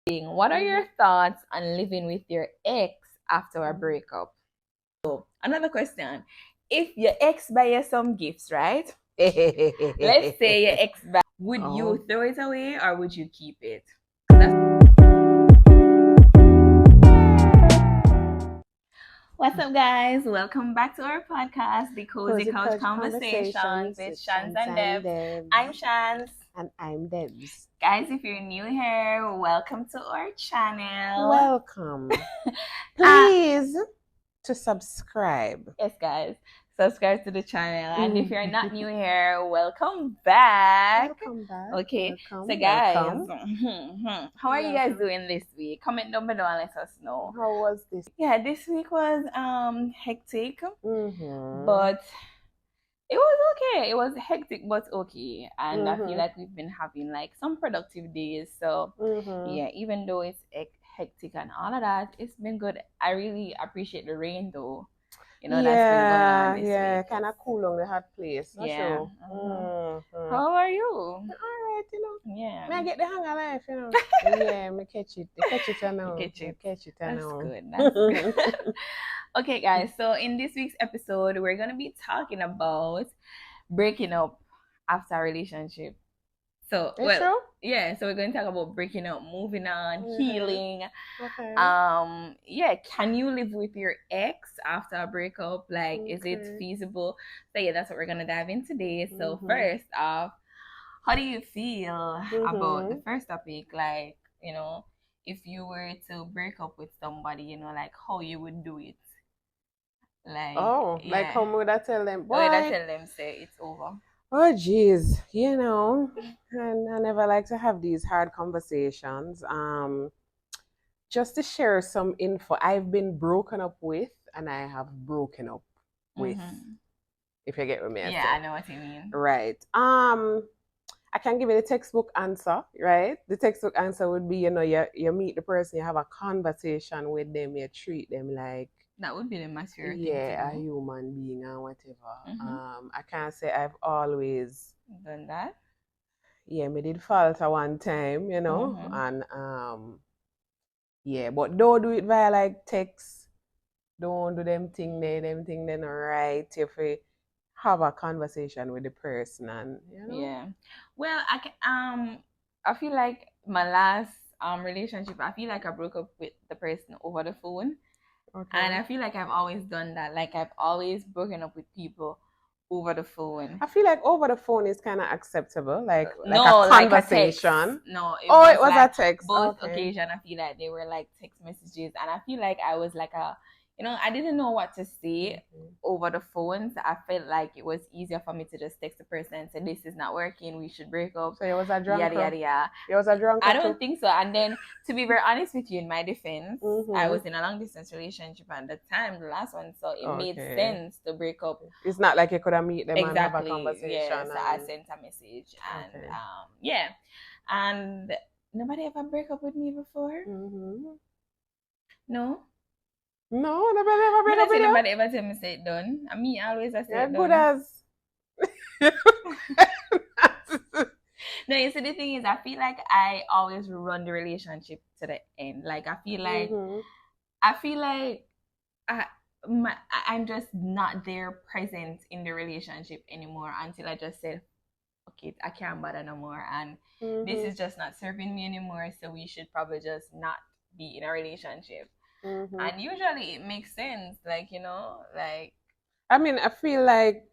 What are your thoughts on living with your ex after a breakup? So, another question. If your ex buy you some gifts, right? Let's say your ex buy, would you throw it away or would you keep it? What's up, guys? Welcome back to our podcast, The Cozy Couch Conversations with Shans and Debs. I'm Shans. And I'm Debs. Guys, if you're new here, welcome to our channel. Welcome. Please to subscribe. Yes, guys. Subscribe to the channel. And if you're not new here, welcome back. Welcome back. Okay. Welcome, so, guys, welcome. how are you guys doing this week? Comment down below and let us know. How was this? Yeah, this week was hectic, Mm-hmm. but it was okay. It was hectic, but okay. And I feel like we've been having like some productive days. So yeah, even though it's hectic and all of that, it's been good. I really appreciate the rain though. You know, that's been going on this week. Kind of cool on the hot place. Yeah. Sure. How are you? All right, you know. Yeah. May I get the hang of life, you know. Yeah, me catch it. Catch it now. Catch it. That's good. That's good. Okay, guys. So in this week's episode, we're gonna be talking about breaking up after a relationship. So true? Yeah, so we're going to talk about breaking up, moving on, healing. Okay. Yeah, can you live with your ex after a breakup? Like, is it feasible? So yeah, that's what we're gonna dive in today. So first off, how do you feel about the first topic? Like, you know, if you were to break up with somebody, you know, like how you would do it. Like, like how would I tell them? How would I tell them say it's over? Oh, geez, you know, and I never like to have these hard conversations. Just to share some info, I've been broken up with, and I have broken up with. If you get what I I know what you mean. Right. I can give you the textbook answer, right? The textbook answer would be, you know, you meet the person, you have a conversation with them, you treat them like that would be the mature thing. Yeah, a human being and whatever. I can't say I've always done that. Yeah, me did falter one time, you know, and yeah, but don't do it via like text. Don't do them thing then right. If we have a conversation with the person, and you know. Yeah, well, I feel like my last relationship, I feel like I broke up with the person over the phone. Okay. And I feel like I've always done that. Like I've always broken up with people over the phone. I feel like over the phone is kind of acceptable, like a conversation. No, it was like a text. Both occasions, I feel like they were like text messages, and I feel like I was like I didn't know what to say over the phone. So I felt like it was easier for me to just text the person and say, "This is not working. We should break up." So it was a drunk. Yada. It was a drunk. I don't think so. And then, to be very honest with you, in my defense, I was in a long distance relationship at the time, the last one, so it made sense to break up. It's not like you could have meet them and have a conversation. Yeah, so I sent a message, and yeah, and nobody ever break up with me before. No. No, nobody ever break up with you. Nobody ever tell me say it done. I mean, I always say it done. Good as. No, you see, the thing is, I feel like I always run the relationship to the end. Like I feel like I'm just not there present in the relationship anymore until I just said, okay, I can't bother no more, and this is just not serving me anymore. So we should probably just not be in a relationship. And usually it makes sense, like, you know, like. I mean, I feel like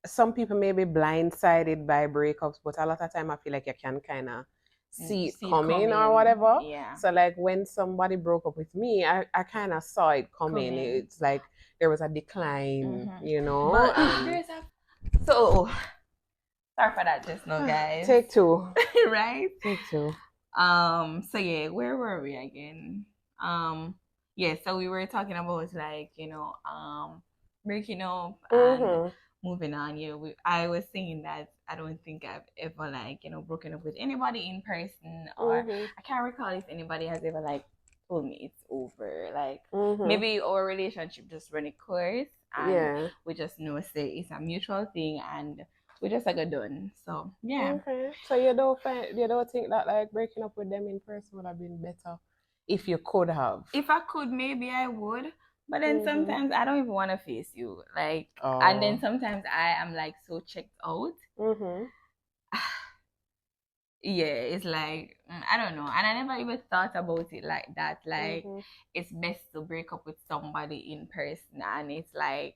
some people may be blindsided by breakups, but a lot of time I feel like you can kind of see it coming or whatever. Yeah. So like when somebody broke up with me, I kind of saw it coming. It's like there was a decline, you know. But so sorry for that just now, guys. Take two. Right? Take two. So yeah, where were we again? Yeah, so we were talking about like, you know, breaking up and moving on. Yeah, I was saying that I don't think I've ever like, you know, broken up with anybody in person, or I can't recall if anybody has ever like told me it's over. Like maybe our relationship just run a course, and we just know say it's a mutual thing, and we just like done. So yeah. Okay. So you don't think that like breaking up with them in person would have been better if you could have? If I could, maybe I would. But then Mm-hmm. sometimes I don't even want to face you. Like, and then Oh. sometimes I am like so checked out. Mm-hmm. Yeah, it's like I don't know, and I never even thought about it like that. Like, Mm-hmm. it's best to break up with somebody in person, and it's like,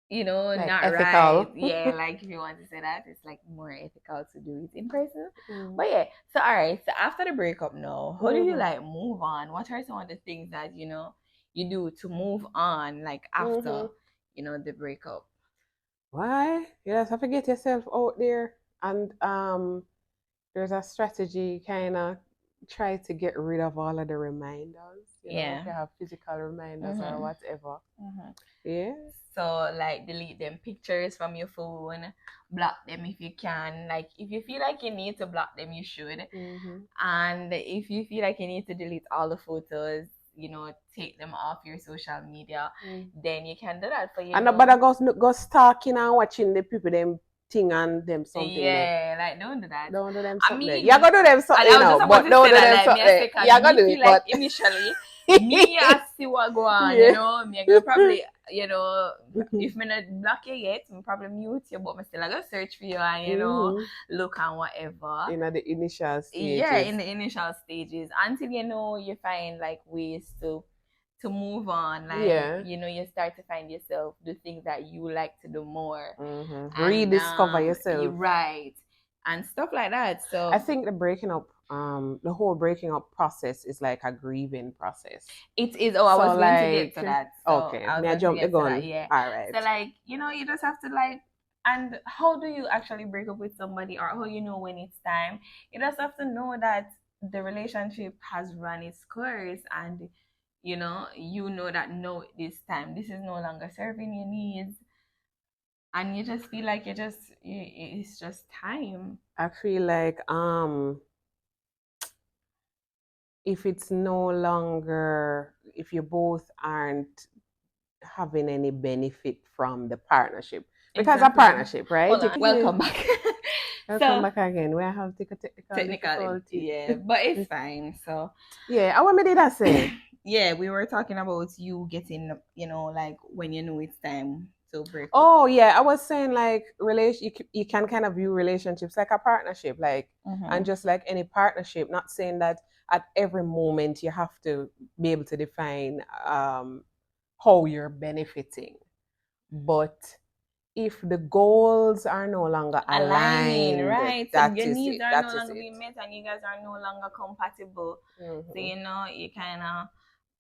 Like not right. ethical. Yeah, like if you want to say that, it's like more ethical to do it in person. Mm. But yeah, so all right. So after the breakup, now, how do you Mm-hmm. like move on? What are some of the things that you do to move on, like Mm-hmm. after the breakup? Why? You just have to get yourself out there, and there's a strategy kind of try to get rid of all of the reminders. If Yeah. you have physical reminders or Mm-hmm. whatever. Mm-hmm. Yeah. So like delete them pictures from your phone, block them if you can. Like if you feel like you need to block them, you should. Mm-hmm. And if you feel like you need to delete all the photos, take them off your social media, then you can do that for And nobody go stalking and watching the people them thing and them something there. Yeah, like don't do that. Don't do them I something there. mean, You gotta do them something, and I was just about but to don't say do that, them like me, something I there. say, cause You gotta me do feel it, like but initially, me I see what go on, yeah. me I gonna probably, if me not block you yet, me probably mute you, but me still I go search for you and look and whatever. In the initial Yeah, stages. in the initial stages, until you find like ways to move on, like Yeah. you start to find yourself do things that you like to do more, Mm-hmm. and Rediscover you're yourself. right, and stuff like that. I So think the whole breaking up process is like a grieving process. it is. Oh, I So was going to get like, to that. So okay, I was may I going to jump the get to that. gun? Yeah. All right. So like you just have to like. And how do you actually break up with somebody, or how you know when it's time? You just have to know that the relationship has run its course, and you know that no, this time this is no longer serving your needs, and you just feel like it's just time. I feel like if it's no longer, if you both aren't having any benefit from the partnership, because a Exactly. partnership, right? Hold on. Welcome back. Welcome So back again. We have technical technically, difficulty. yeah, but it's fine. So Yeah, I want me did I say? yeah, we were talking about you getting, like when you know it's time to break up. Oh yeah, I was saying like you can kind of view relationships like a partnership, like and just like any partnership, not saying that at every moment you have to be able to define how you're benefiting. But if the goals are no longer Aligning, aligned, right? So that your is needs it. are That no is longer it. being met, and you guys are no longer compatible. So Mm-hmm. you kind of.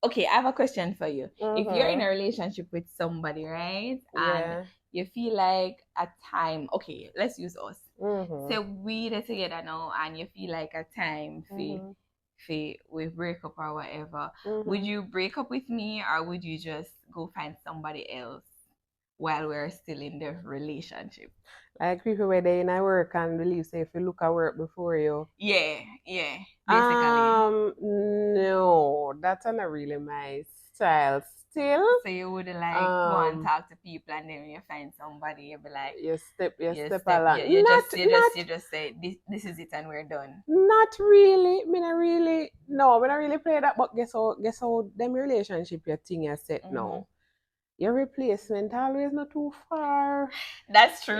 Okay, I have a question for you. If you're in Mm-hmm. a relationship with somebody, right, and Yeah. you feel like a time, okay, let's use us. Mm-hmm. So we're together now, and you feel like a time we break up or whatever. Would you break up with me, or would you just go find somebody else while we're still in the relationship? Like people where they in a work and believe say if you look at work before you. Yeah, basically. No, that's not really my style. Still, So you would like go and talk to people, and then when you find somebody, you'll be like, you you step step, along. you just say this is it, and we're done. Not really. Me not really. No, me not really play that. But guess how them relationship your thing you set now. Your replacement always not too far. That's true.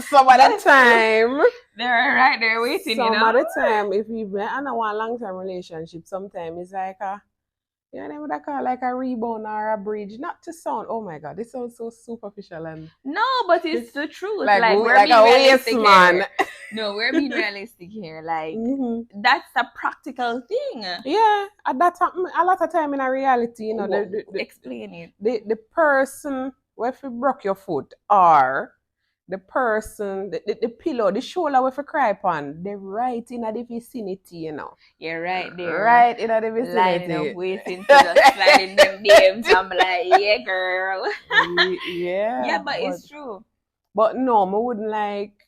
Some of the time. They're right there waiting, Some of the time, if we I know a long term relationship, sometimes it's like they would call like a rebound or a bridge. Not to sound, oh my god, this sounds so superficial and no, but it's the truth. like we're like being a realistic waste man. here. No, we're being realistic here. Like that's a practical thing. Yeah, at that time, a lot of time in a reality, explain it. The person where if you broke your foot or the person, the pillow, the shoulder with a cry upon, they're right in the vicinity, You're right there. Right in the vicinity. Lining up, waiting to just slide in them DMs. I'm like, yeah, girl. Yeah. Yeah, but it's true. But no, I wouldn't like,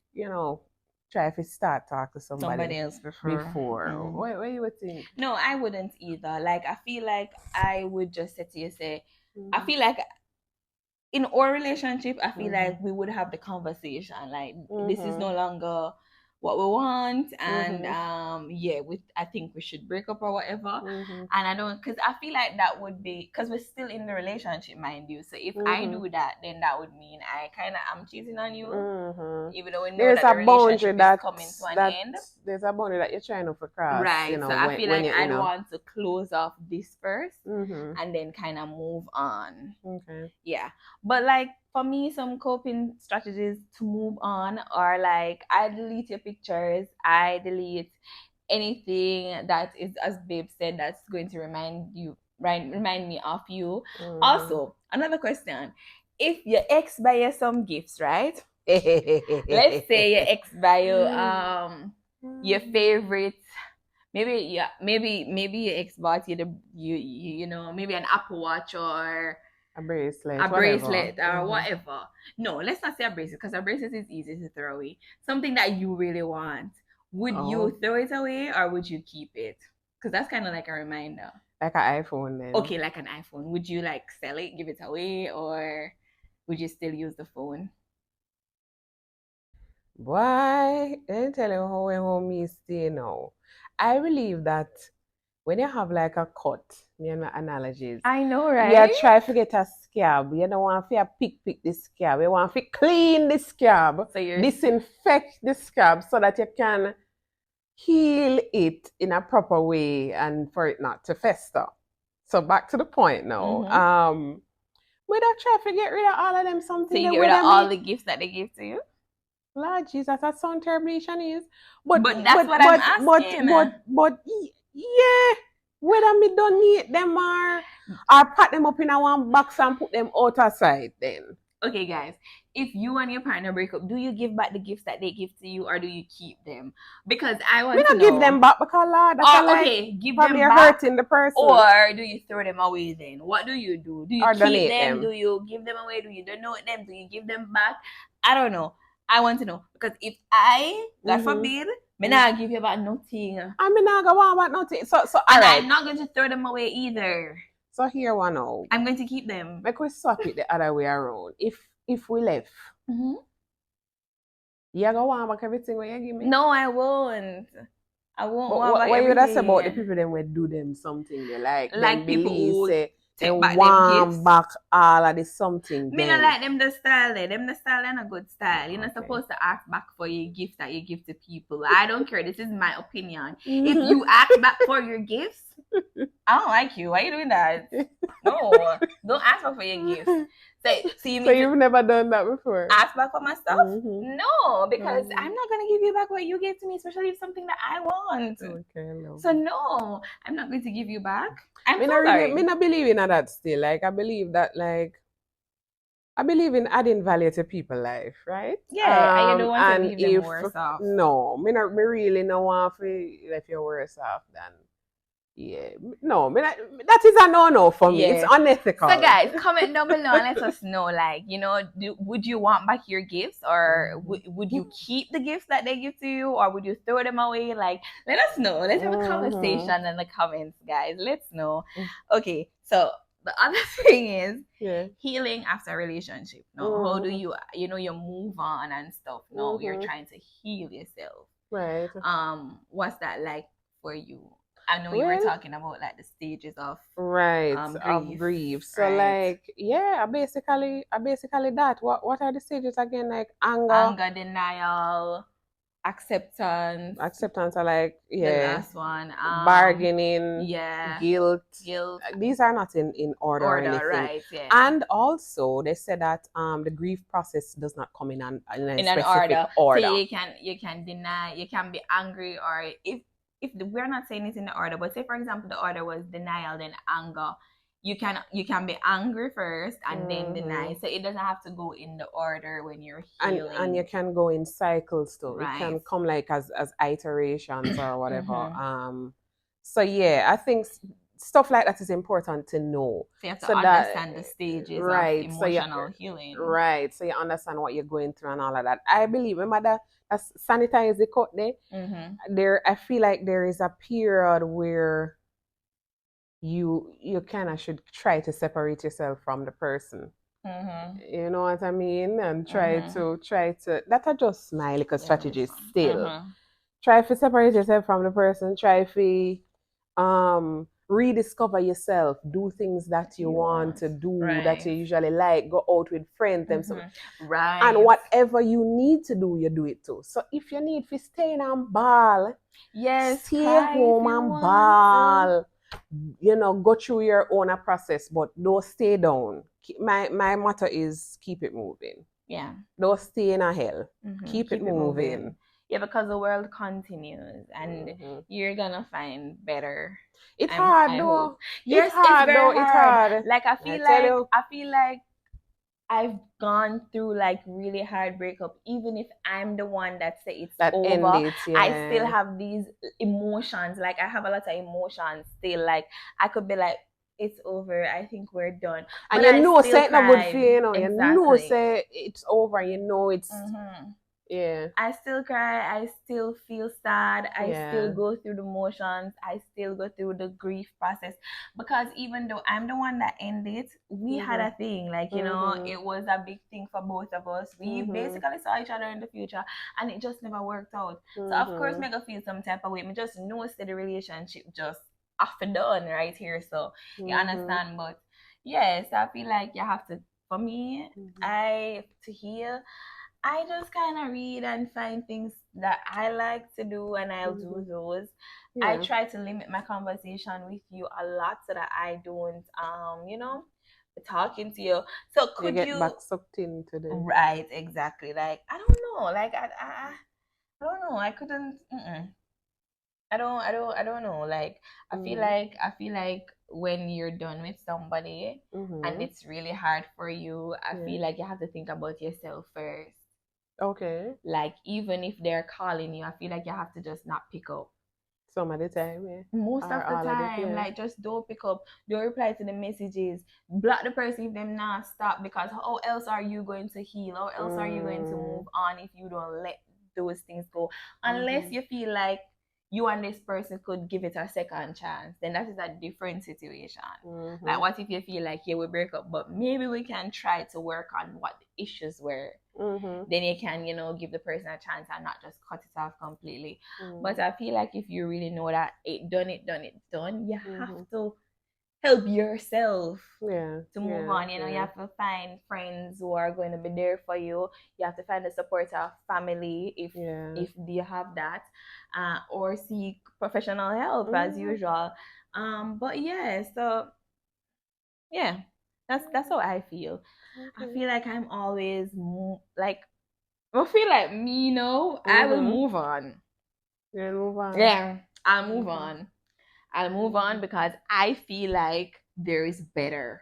try if you start talk to somebody else before. What you would think? No, I wouldn't either. Like I feel like I would just say to you, I feel like in our relationship, I feel like we would have the conversation. Like this is no longer what we want, and I think we should break up or whatever. And I don't, because I feel like that would be, because we're still in the relationship, mind you. So if I do that, then that would mean I kind of am cheating on you, even though we know there's that a the boundary relationship that is coming to an end. there's a boundary that you're trying to cross, Right. you know, So I feel when like you I'd know. want to close off this first and then kind of move on. Okay. Yeah. But like for me, some coping strategies to move on are like I delete your pictures, I delete anything that is, as Babe said, that's going to remind me of you. Also, another question. If your ex buy you some gifts, right? Let's say your ex buy you your favorite, maybe your ex bought you you know, maybe an Apple Watch or a bracelet, or whatever. No, let's not say a bracelet, because a bracelet is easy to throw away. Something that you really want. Would you throw it away or would you keep it? Because that's kind of like a reminder. Like an iPhone then. Okay, like an iPhone. Would you like sell it, give it away, or would you still use the phone? Why? Let me tell you how me stay now. I believe that when you have like a cut, me and my analogies. I know, right? You try to get a scab. You don't want to pick the scab. You want to clean the scab. So you're disinfect the scab so that you can heal it in a proper way and for it not to fester. So back to the point now. We don't try to get rid of all of them something. So you get rid of all the gifts that they give to you? Lord Jesus, that sound terribly Chinese. But that's what I'm asking. But yeah, whether me donate them or pack them up in a one box and put them out aside then. Okay, guys, if you and your partner break up, do you give back the gifts that they give to you or do you keep them? Because I want to know. give them back because Lord, that's give them back, hurting the person. Or do you throw them away then? What do you do? Do you or keep them? Do you give them away? Do you donate them? Do you give them back? I don't know. I want to know, because if I, God forbid, me not give you back nothing. I mean, not go on about nothing. So and I'm not going to throw them away either. So here one now. I'm going to keep them. Make we swap it the other way around. If we left, you go on back everything what you give me? No, I won't. I won't. But what you say about the people then will do them something they like people who say they want back all of this something. Me not like them the style there. Them the style and a good style. You're not supposed to ask back for your gifts that you give to people. I don't care. This is my opinion. If you ask back for your gifts, I don't like you. Why are you doing that? No, don't ask back for your gifts. So you've never done that before? Ask back for my stuff? No, because I'm not gonna give you back what you gave to me, especially if something that I want. Okay, no. So no, I'm not going to give you back. I'm sorry. Me not believe in that still. Like I believe that I believe in adding value to people's life, right? Yeah, and you don't want to leave them worse off. No, me really no want to leave you worse off than. Yeah, no, that is a no for me. It's unethical. So guys, comment down below and let us know, like, you know, would you want back your gifts, or would you keep the gifts that they give to you, or would you throw them away? Like, let us know. Let's have a conversation in the comments, guys. Let's know. Okay, so the other thing is healing after a relationship. No, how do you move on and stuff? No, you're trying to heal yourself. Right. What's that like for you? I know you were talking about like the stages of grief. So basically that. What are the stages again? Like anger, denial, acceptance. Acceptance are like the last one. Bargaining, guilt. These are not in order or anything. Right? Yeah. And also they said that the grief process does not come in an order. So you can deny, you can be angry, or if we're not saying it in the order, but say for example the order was denial, then anger, you can be angry first and then deny. So it doesn't have to go in the order when you're healing. And you can go in cycles too. Right. It can come like as iterations or whatever. So yeah, I think stuff like that is important to know. So you have to understand the stages of emotional healing. Right. So you understand what you're going through and all of that. I believe, remember that sanitize the cut there. I feel like there is a period where you kind of should try to separate yourself from the person. You know what I mean? And try to that are just smile like a strategy still. Try to separate yourself from the person. Try to rediscover yourself. Do things that you want to do that you usually like. Go out with friends and so. And whatever you need to do, you do it too. So if you need to stay in and ball, stay home and ball. You know, go through your own process, but don't stay down. My motto is keep it moving. Yeah. Don't stay in a hell. Keep it moving. Yeah, because the world continues and you're gonna find better. It's hard though. Yes, it's very hard. Like I feel like I've gone through like really hard breakup. Even if I'm the one that say it's over, I still have these emotions. Like I have a lot of emotions still. Like I could be like, it's over. I think we're done. And you know, say it's not good for you. You know, you know, say it's over. You know, it's yeah. I still cry. I still feel sad. I still go through the motions. I still go through the grief process because even though I'm the one that ended, we had a thing. Like, you know, it was a big thing for both of us. We basically saw each other in the future and it just never worked out. So, of course, me go feel some type of way. Me just know the relationship just off and done right here. So, you understand? But, yes, I feel like you have to, for me, to heal, I just kind of read and find things that I like to do, and I'll do those. I try to limit my conversation with you a lot so that I don't, you know, talking to you. So could you get back sucked into the right? Exactly. Like I don't know. Like I don't know. I couldn't. I don't know. Like I feel like when you're done with somebody and it's really hard for you, I feel like you have to think about yourself first. Okay. Like even if they're calling you, I feel like you have to just not pick up. Some of the time, Most of the time, like just don't pick up, don't reply to the messages, block the person if them not stop because how else are you going to heal? How else are you going to move on if you don't let those things go? Unless you feel like you and this person could give it a second chance, then that is a different situation. Like what if you feel like we break up, but maybe we can try to work on what the issues were. Then you can, you know, give the person a chance and not just cut it off completely. But I feel like if you really know that it done, you have to help yourself to move on. You know, you have to find friends who are going to be there for you. You have to find the support of family if you have that, or seek professional help as usual. But yeah, so yeah, that's how I feel. I feel like I'm always like I feel like me, you know, I will move on. You'll move on. Yeah, I'll move on. I'll move on because I feel like there is better.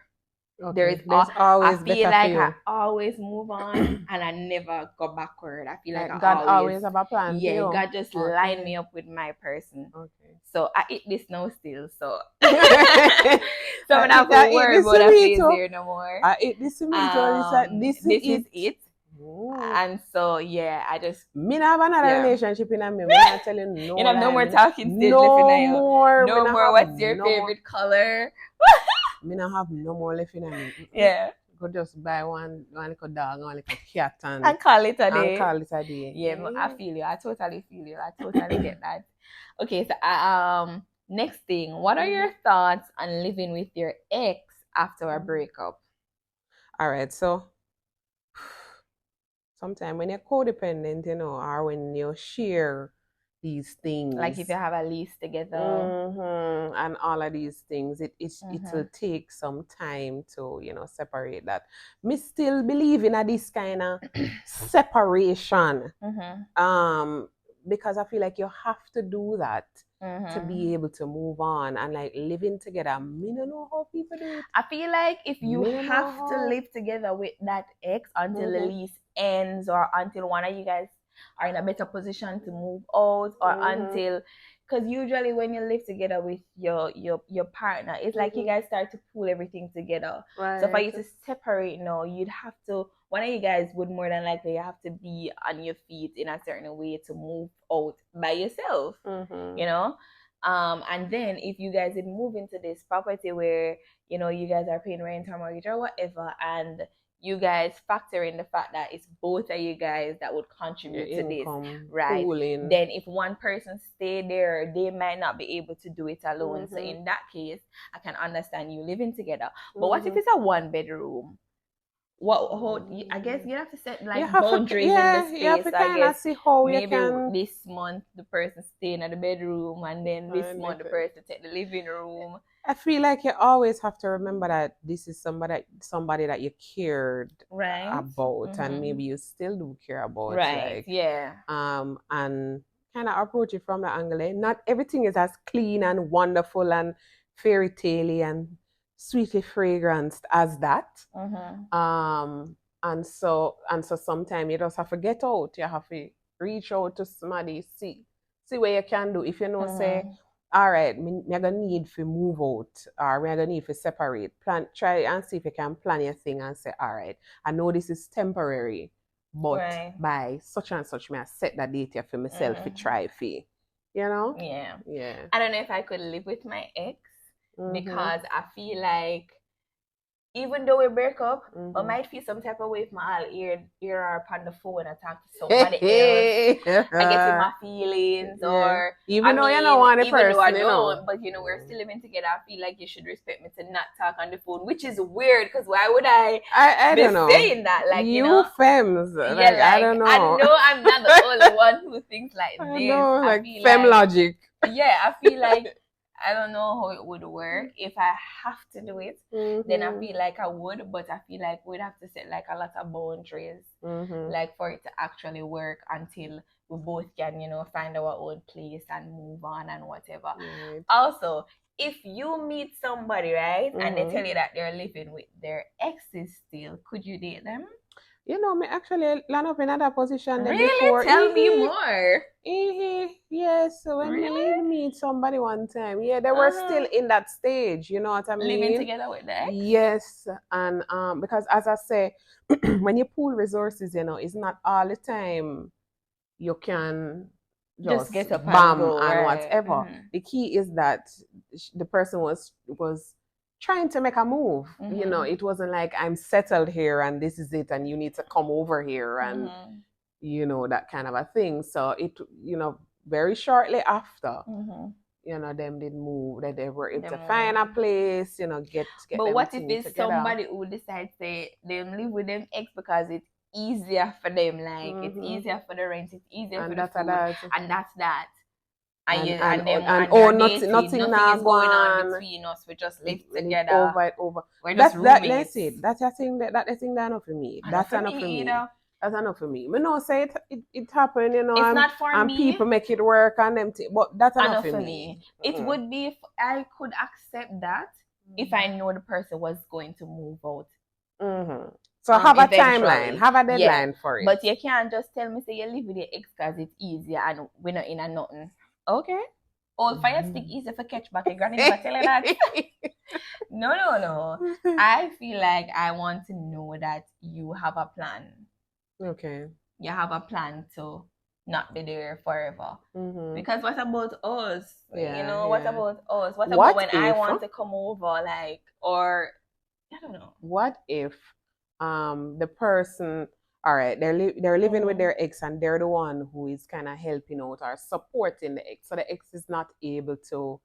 There's always I feel better like for you. I always move on and I never go backward. I feel like God always have a plan. Yeah, God just line me up with my person. Okay. So I eat this now still. So so I'm not worried about that phase here no more. I eat this This is it. And so yeah, I just me not have another relationship in me. I tell you no. You have no more talking stage no left in more. No more. What's your favorite color? Me not have no more left in me. Yeah. Go just buy one little dog, one little cat and call it a day. Yeah, I feel you. I totally feel you. I totally get that. Okay, so next thing, what are your thoughts on living with your ex after a breakup? All right, so sometimes when you're codependent, you know, or when you share these things, like if you have a lease together, and all of these things, it will take some time to, you know, separate that. Me still believe in this kind of separation, because I feel like you have to do that to be able to move on, and like living together. Me don't know how people do it. I feel like if you have to live together with that ex until the lease ends, or until one of you guys are in a better position to move out, or until, because usually when you live together with your partner, it's like you guys start to pull everything together. So for you to separate now, you'd have to, one of you guys would more than likely have to be on your feet in a certain way to move out by yourself, you know. And then if you guys did move into this property where, you know, you guys are paying rent or mortgage or whatever, and you guys factor in the fact that it's both of you guys that would contribute to this, right? pooling. Then if one person stay there, they might not be able to do it alone. So in that case, I can understand you living together. But what if it's a 1 bedroom? I guess you have to set like boundaries in the space. You have to I guess see how maybe you can. this month the person staying at the bedroom, and then this month the person take the living room. I feel like you always have to remember that this is somebody that you cared about, and maybe you still do care about, right? And kind of approach it from the angle. Not everything is as clean and wonderful and fairy tale and sweetly fragranced as that. And so sometimes you just have to get out. You have to reach out to somebody, see what you can do. If you know, say, all right, we're gonna need to move out, or we're gonna need to separate. Try and see if you can plan your thing and say, all right, I know this is temporary, but by such and such, may I set that date for myself to try for, you know? Yeah. I don't know if I could live with my ex because I feel like even though we break up, I might feel some type of way if I'll hear her upon the phone and talk to somebody else. I get in my feelings, or even though you don't want a person, though I don't, but we're still living together. I feel like you should respect me to not talk on the phone, which is weird because why would I don't know, saying that? Like you femmes, I don't know. I know I'm not the only one who thinks like this. I feel femme logic. Yeah, I feel like I don't know how it would work. If I have to do it, then I feel like I would, but I feel like we'd have to set like a lot of boundaries, like for it to actually work until we both can, find our own place and move on and whatever. Also, if you meet somebody, right, and they tell you that they're living with their exes still, could you date them? Me actually land up in that position before. Tell me more. Yes, so when we meet somebody one time, they were still in that stage, you know what I mean? Living together with the ex? Yes, and because as I say, when you pool resources, it's not all the time you can just get up and go, and whatever. The key is that the person was trying to make a move. It wasn't like I'm settled here and this is it and you need to come over here and that kind of a thing. So it very shortly after them did move, that they were able to find a place, get but what if it's together. Somebody who decides they live with them ex because it's easier for them, like it's easier for the rent, it's easier for the food, and that's that. Nothing now is going on between us. We just live together. Over. We're just roommates. That's it. That's a thing that enough for me. That's enough for me. That's enough for me. Me no say it happened, It's not for and me. People make it work and them but that's enough for me. It would be if I could accept that if I know the person was going to move out. So have a timeline, have a deadline for it. But you can't just tell me say you live with your ex because it's easier and we're not in a nothing. Okay. Old fire stick easy for catch back. Your granny never tell you that. No. I feel like I want to know that you have a plan. Okay. You have a plan to not be there forever. Because what about us? What about us? What about when I want to come over, like, or I don't know. What if the person, all right, they're living with their ex and they're the one who is kind of helping out or supporting the ex, so the ex is not able to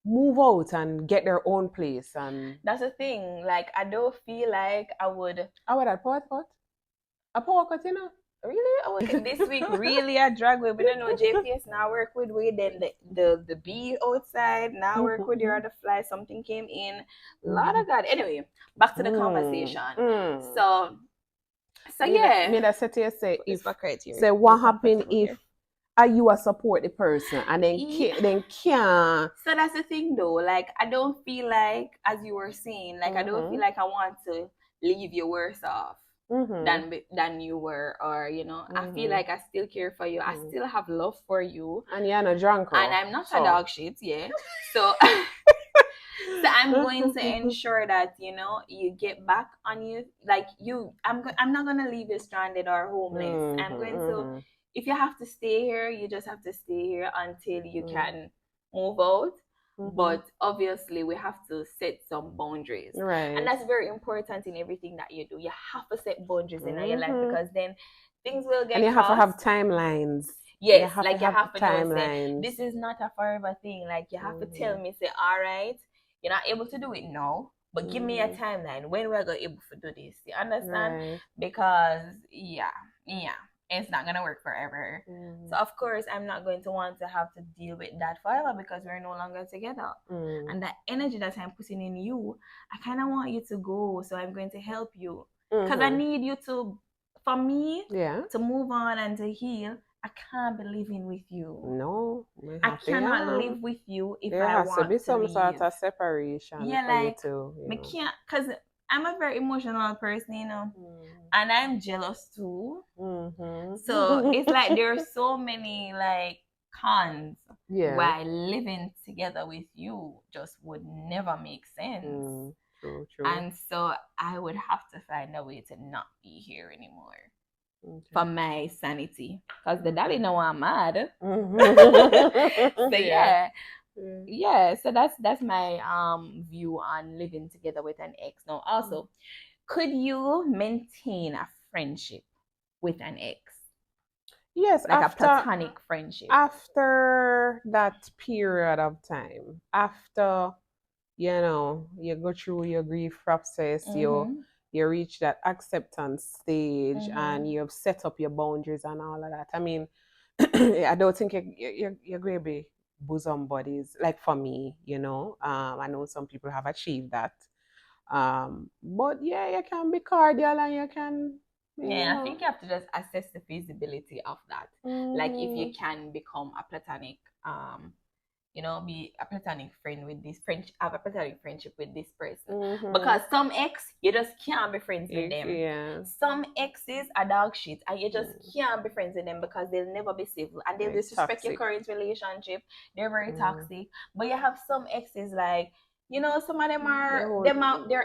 move out and get their own place, and that's the thing. Like I don't feel like I would a power cut, Really? I was this week really a drag way. We don't know JPS now work with we, then the bee outside now work with your other fly. Something came in. Lot of God. Anyway, back to the conversation. So yeah. Me that say if what happened if you support the person and then can't. So that's the thing though. Like I don't feel like, as you were saying, like I don't feel like I want to leave you worse off. Than you were, or I feel like I still care for you. I still have love for you, and you're not drunk, and I'm not a dog shit, so so I'm going to ensure that you get back on you, like I'm not gonna leave you stranded or homeless. I'm going to, if you have to stay here, you just have to stay here until you can move out. but obviously we have to set some boundaries. Right. And that's very important in everything that you do. You have to set boundaries in your life, because then things will get and you have to crossed. have timelines. Yes, you have like to you have have to know, say, timelines. this is not a forever thing. Like you have to tell me, say, all right, you're not able to do it now, but give me a timeline when we're going to able to do this. You understand? Right. Because yeah, it's not gonna work forever. So of course I'm not going to want to have to deal with that forever, because we're no longer together. And that energy that I'm putting in you, I kind of want you to go, so I'm going to help you, because I need you to, for me, to move on and to heal. I can't be living with you. No, I cannot live with you if there I has want to be some leave. sort of separation. Yeah, for like you to, I can't, because I'm a very emotional person, you know, and I'm jealous too. So it's like there are so many like cons why living together with you just would never make sense. True. And so I would have to find a way to not be here anymore. For my sanity, because the daddy know I'm mad. So so that's my view on living together with an ex. Now also, could you maintain a friendship with an ex? Yes, like a platonic friendship. After that period of time, after you go through your grief process, you reach that acceptance stage, and you've set up your boundaries and all of that. I mean, I don't think you're going to be bosom buddies. Like for me, I know some people have achieved that. But you can be cordial, and you can. I think you have to just assess the feasibility of that. Like if you can become a platonic, be a platonic friend with this friend, have a platonic friendship with this person. Because some ex, you just can't be friends with them. Some exes are dog shit, and you just can't be friends with them because they'll never be civil, and they'll disrespect your current relationship. They're very toxic. But you have some exes like, some of them are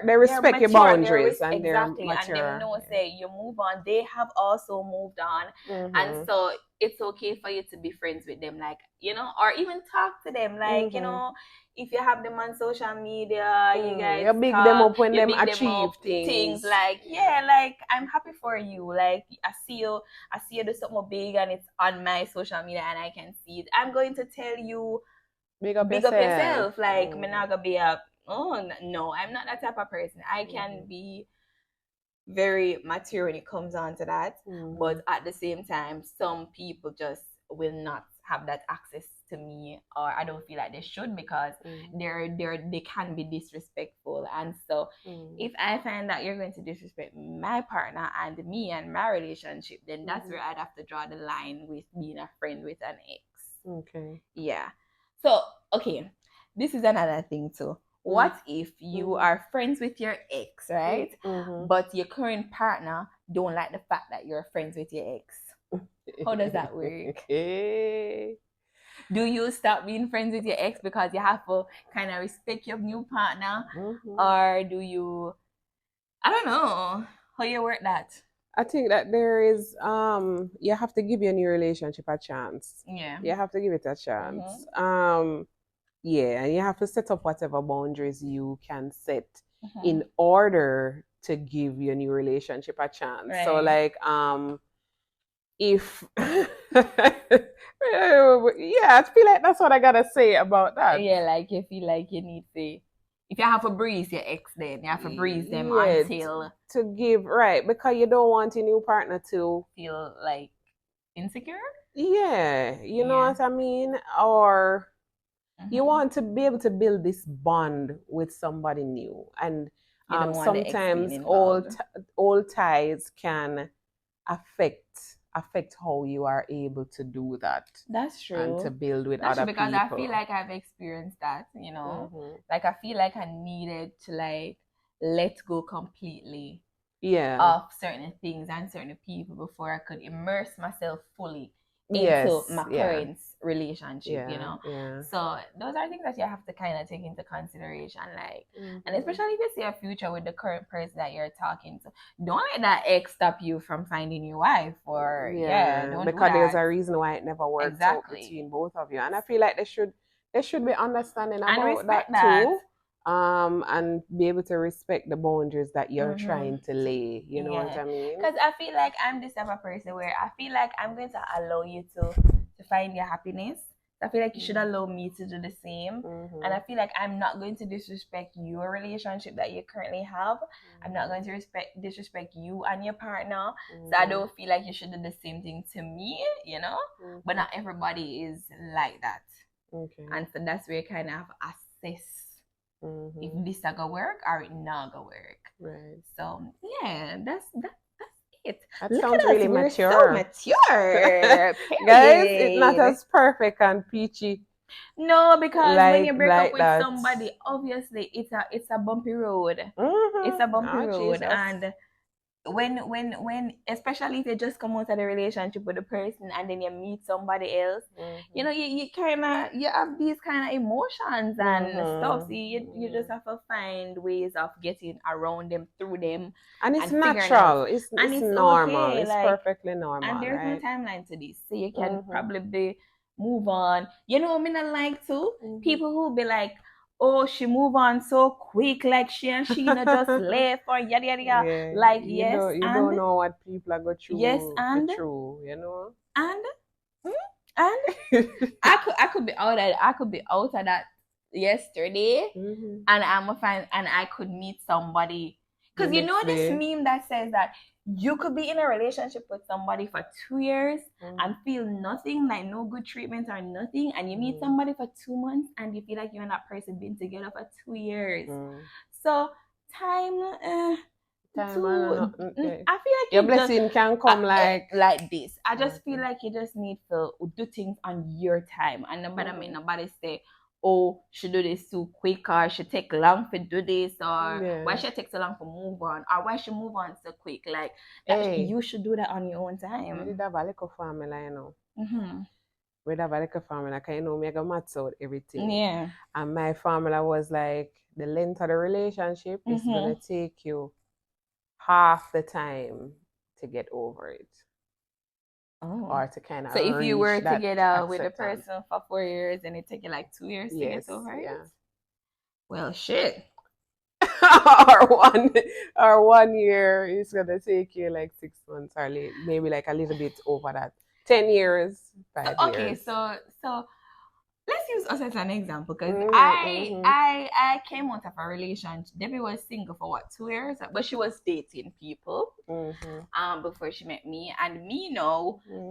they respect your boundaries, and exactly, and they know say you move on. They have also moved on, and so it's okay for you to be friends with them, like or even talk to them, like if you have them on social media, you guys you big them up when them achieve things like like I'm happy for you, like I see you do something big and it's on my social media and I can see it. I'm going to tell you, big up yourself. Like, I'm not gonna be no, I'm not that type of person. I can be very mature when it comes on to that, but at the same time, some people just will not have that access to me, or I don't feel like they should, because they can be disrespectful. And so if I find that you're going to disrespect my partner and me and my relationship, then that's where I'd have to draw the line with being a friend with an ex. Yeah. So, okay, this is another thing too. What if you are friends with your ex, right? But your current partner don't like the fact that you're friends with your ex? How does that work? Do you stop being friends with your ex because you have to kind of respect your new partner? Or do you, I don't know, how you work that? I think that there is you have to give your new relationship a chance. Yeah. You have to give it a chance. Yeah, and you have to set up whatever boundaries you can set in order to give your new relationship a chance. Right. So like if I feel like that's what I gotta say about that. Yeah, like you feel like you need to, if you have to breeze your ex, then you have to breeze them until to give, right, because you don't want your new partner to feel like insecure. Yeah, you know what I mean? Or you want to be able to build this bond with somebody new, and sometimes old ties can affect how you are able to do that. That's true. And to build with other people. Because I feel like I've experienced that, like I feel like I needed to like let go completely of certain things and certain people before I could immerse myself fully into my current relationship, So those are things that you have to kind of take into consideration, like, and especially if you see a future with the current person that you're talking to, don't let that ex stop you from finding your wife, or don't because there's a reason why it never worked out between both of you, and I feel like there should be understanding And about that respect that. too. And be able to respect the boundaries that you're trying to lay. You know what I mean? Because I feel like I'm this type of person where I feel like I'm going to allow you to find your happiness. I feel like you should allow me to do the same. And I feel like I'm not going to disrespect your relationship that you currently have. I'm not going to disrespect you and your partner. So I don't feel like you should do the same thing to me, you know? But not everybody is like that. Okay. And so that's where you kind of assess if this is gonna work or it not gonna work. Right. So yeah, that's it. That Look sounds at really us, we're mature. so mature. Guys, it's not as perfect and peachy. No, because when you break up with that. somebody, obviously it's a bumpy road. It's a bumpy road, Jesus. and when especially if you just come out of the relationship with a person and then you meet somebody else, you know, you kind of you have these kind of emotions and stuff. So you just have to find ways of getting around them, through them, and it's natural. It's normal. Okay, it's perfectly normal. And there's no timeline to this, so you can probably move on. You know, I mean, I like to people who be like, oh, she move on so quick, like she and Sheena just left or yada yada yada. Yeah, like you don't know what people are going through. Yes, and you know. And I could be out of that yesterday, and I could meet somebody. Because you know this meme that says that you could be in a relationship with somebody for 2 years and feel nothing, like no good treatment or nothing, and you meet somebody for 2 months and you feel like you and that person been together for 2 years. So time, I feel like your blessing can come like this. I just feel like you just need to do things on your time, and nobody say, oh, she do this too quick, or she take long to do this, or why she take so long to move on, or why she move on so quick. Like, you should do that on your own time. We did have a little family, you know. We have a little family, like, you know, me go maths out everything. Yeah. And my formula was like, the length of the relationship is gonna take you half the time to get over it. Or to kind of. So if you were together with a person for 4 years and it take you like 2 years to get over it? Well, shit. or 1 year is gonna take you like 6 months, or maybe like a little bit over that. 10 years, 5 years. Okay, so let's use us as an example, because I came out of a relationship. Debbie was single for 2 years, but she was dating people before she met me, and me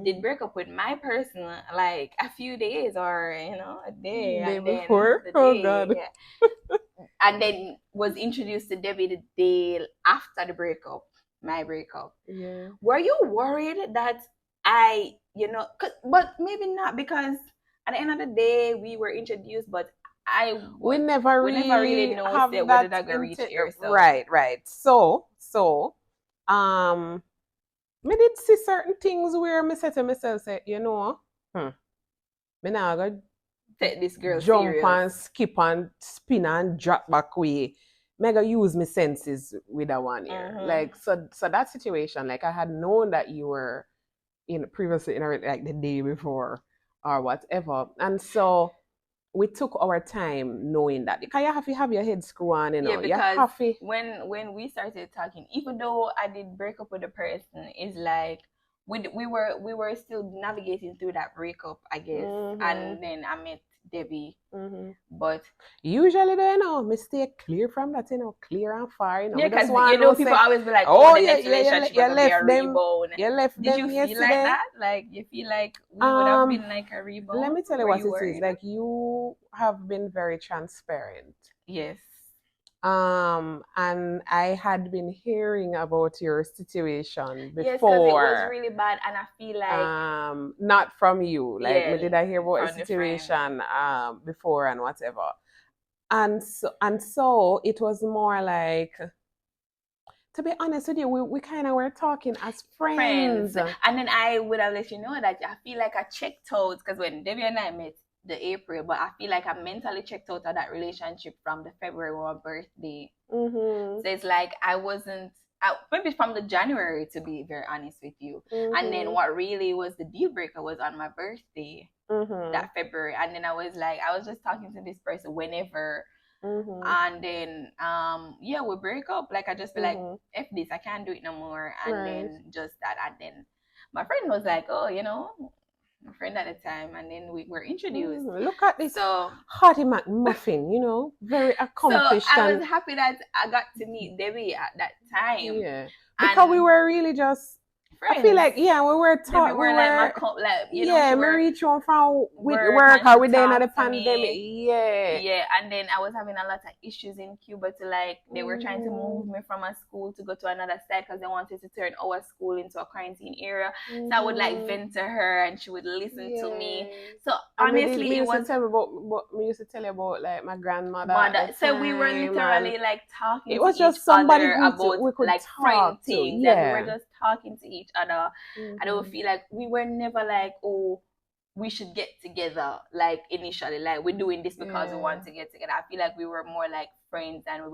did break up with my person like a few days, or a day, and before then the day, God. Yeah. And then was introduced to Debbie the day after the breakup, my breakup. Yeah. Were you worried that but maybe not, because at the end of the day we were introduced, but we never really know have whether that gonna reach here. Right. So me did see certain things where me said to myself, say, me now go take this girl jump serious. And skip and spin and drop back way. Me go use my senses with that one here. Like, so that situation, like, I had known that you were previously in like the day before or whatever, and so we took our time knowing that, because you have to have your head screw on, Yeah, because you have to... when we started talking, even though I did break up with the person, it's like we were still navigating through that breakup, I guess, and then I met Debbie. But usually, me stay clear from that, clear and far, Yeah, because people always be like, oh, the next relationship will be a rebound. You left Did them you yesterday? feel like that? Like, you feel like we would have been like a rebound? Let me tell you what it is. Like, you have been very transparent. Yes. And I had been hearing about your situation before. Yes, because it was really bad, and I feel like not from you. Like, did I hear about the situation before and whatever. And so it was more like, to be honest with you, we kind of were talking as friends. And then I would have let you know that I feel like I checked out, because when Debbie and I met the April, but I feel like I mentally checked out of that relationship from the February one birthday. So it's like I wasn't maybe from the January, to be very honest with you. And then what really was the deal breaker was on my birthday, that February. And then I was just talking to this person whenever. And then yeah, we break up. Like I just feel like F this, I can't do it no more. And then just that. And then my friend was like, oh, my friend at the time, and then we were introduced. Look at this Hearty McMuffin, very accomplished. So I was happy that I got to meet Debbie at that time. Yeah, because we were really just friends. I feel like we were taught. We were we reach on from work or within the pandemic. Yeah, and then I was having a lot of issues in Cuba to they were trying to move me from a school to go to another site because they wanted to turn our school into a quarantine area. So I would vent to her and she would listen to me. So honestly, me used to tell you about my grandmother. So we were literally talking. It was just somebody about we could friend things. Yeah, we were just talking to each other. I don't feel like we were never we should get together initially, we're doing this because we want to get together. I feel like we were more friends, and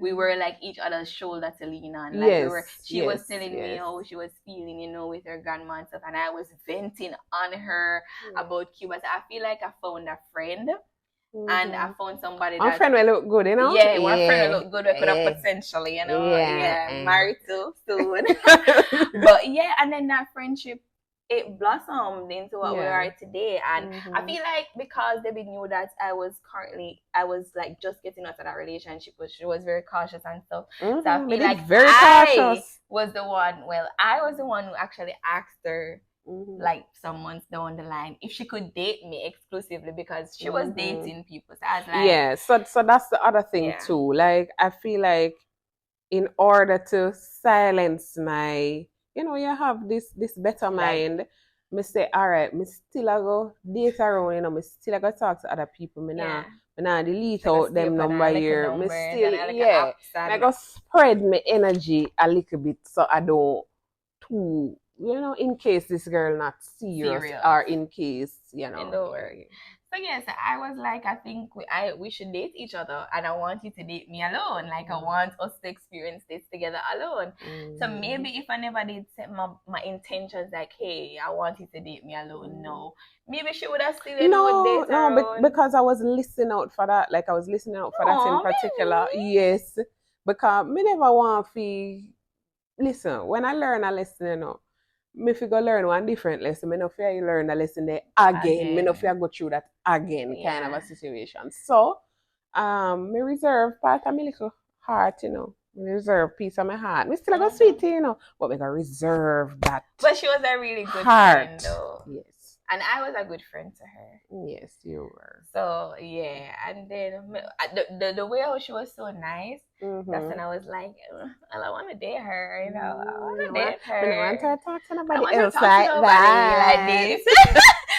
we were each other's shoulder to lean on. She was telling me how she was feeling, with her grandma and stuff, and I was venting on her about Cuba. So I feel like I found a friend. And I found somebody that... Our friend will look good, Yeah, one friend will look good. We could have potentially, married to soon. But yeah, and then that friendship, it blossomed into what we are today. And I feel like because Debbie knew that I was just getting out of that relationship, but she was very cautious and stuff. So I feel like very cautious. I was the one who actually asked her some months down the line if she could date me exclusively, because she was dating people. So I was so that's the other thing too. I feel like in order to silence my, you have this better mind, me say, all right, me still I go date around, me still I go talk to other people. Me nah delete out them number here. Me still I go spread my energy a little bit so I don't too, in case this girl not serious. Or in case, So yes, I was I think we should date each other, and I want you to date me alone. I want us to experience this together alone. So maybe if I never did set my intentions hey, I want you to date me alone. No, maybe she would have still because I was listening out for that. I was listening out for that in particular. Maybe. Yes, because me never want to listen. When I learn a lesson, me fi go learn one different lesson. Me no fear you learn a lesson there again. Me no fear go through that again kind of a situation. So, me reserve part of my little heart, Me reserve piece of my heart. Me still go sweet, but me go reserve that. But she was a really good friend, though. Yes. And I was a good friend to her. Yes, you were. So yeah, and then the way how she was so nice. That's when I was I want to date her. I want to date her. I don't want her to talk to nobody else like that. Like this.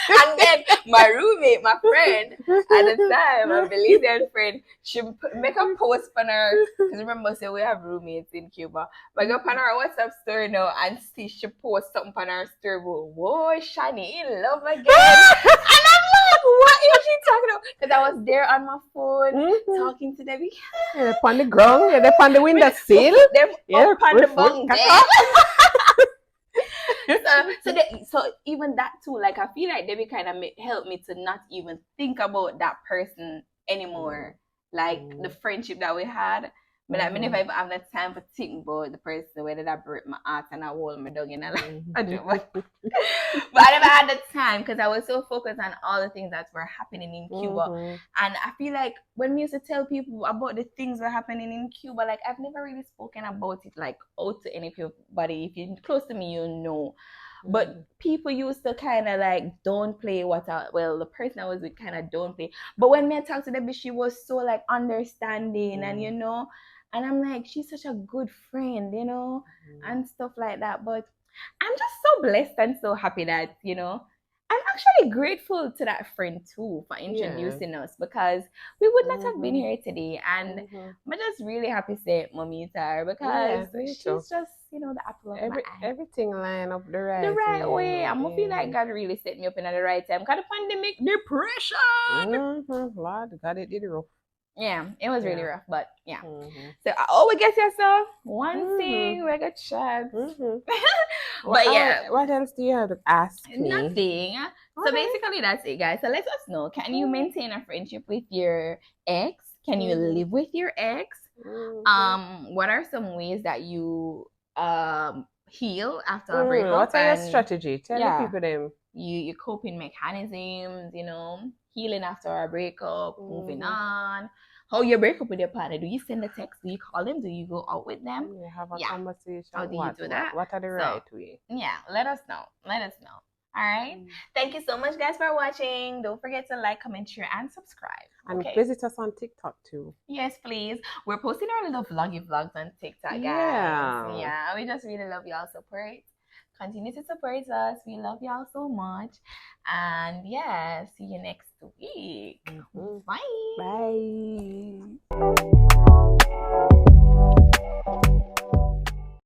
And then my roommate, my friend at the time, my Belizean friend, she make a post on her. Because remember, we have roommates in Cuba. But I go on her WhatsApp story now and see she post something on her story. Whoa, Shani in love again. And I'm like, what is she talking about? Because I was there on my phone talking to Debbie. They're on the ground. They're on the window sill. They're up on the bunk bed. So even that too, I feel like Debbie kind of helped me to not even think about that person anymore. The friendship that we had. But I never even have that time for think about the person, whether that break my heart and I hold my dog in I don't know. But I never had the time because I was so focused on all the things that were happening in Cuba. And I feel like when we used to tell people about the things that were happening in Cuba, I've never really spoken about it out to anybody. If you're close to me, you know. But people used to kind of downplay the person I was with kind of downplay. But when me talked to Debbie, she was so understanding and and I'm she's such a good friend, and stuff like that. But I'm just so blessed and so happy that, I'm actually grateful to that friend too for introducing us, because we would not have been here today. And I'm just really happy to say Mommy her, because she's just, the apple of my eye. Everything line up the right way. I'm gonna feel like God really set me up in at the right time. Because the pandemic, depression. Lord, God, it did rough. Yeah, it was really Yeah. rough, but yeah. Mm-hmm. So we get yourself one Mm-hmm. thing we got chat. Mm-hmm. But yeah, What else do you have to ask me? nothing. So Okay. basically that's it, guys. So let us know. Can you maintain a friendship with your ex? Can you Mm-hmm. live with your ex? Mm-hmm. What are some ways that you heal after a breakup? What are your And strategy? Tell the yeah, people them. your coping mechanisms, healing after a breakup, moving on. How you break up with your partner? Do you send a text? Do you call them? Do you go out with them? You have a Yeah. conversation. How do you do that? What are the So right way? yeah, let us know. Let us know. All right. Thank you so much, guys, for watching. Don't forget to like, comment, share, and subscribe. And visit us on TikTok too. Yes, please. We're posting our little vloggy vlogs on TikTok, guys. Yeah, we just really love y'all support. Continue to support us. We love y'all so much. And yeah, see you next week. Bye. Bye.